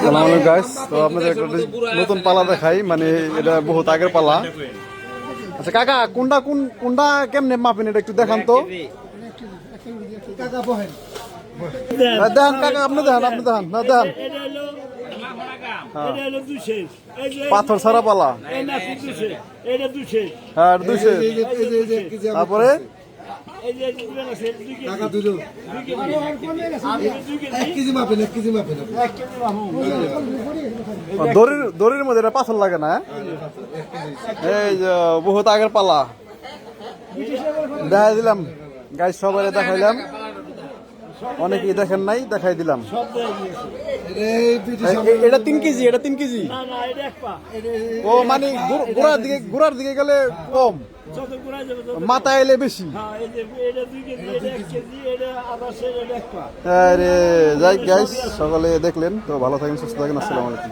আসসালামু আলাইকুম গাইস, তো আপনাদের একটা নতুন পালা দেখাই, মানে এটা বহুত আগের পালা। আচ্ছা কাকা, কোনটা কেমনে মাপেন এটা একটু দেখান তো। দেখান কাকা, আপনি দেখান না দেখান। পাথর ছাড়া পালা, হ্যাঁ 200। তারপরে দড়ির মধ্যে এটা পাথর লাগে না। এই যে বহুত আগের পালা দেখাই দিলাম গাইস, সবাই দেখাইলাম, অনেকেই দেখেন নাই, দেখাই দিলাম। এটা 3 কেজি, এটা 3 কেজি। ও মানে গোড়ার দিকে গেলে কম, মাথা এলে বেশি। আরে যাই গাইস, সকলে দেখলেন তো, ভালো থাকেন, সুস্থ থাকেন, আসসালামু আলাইকুম।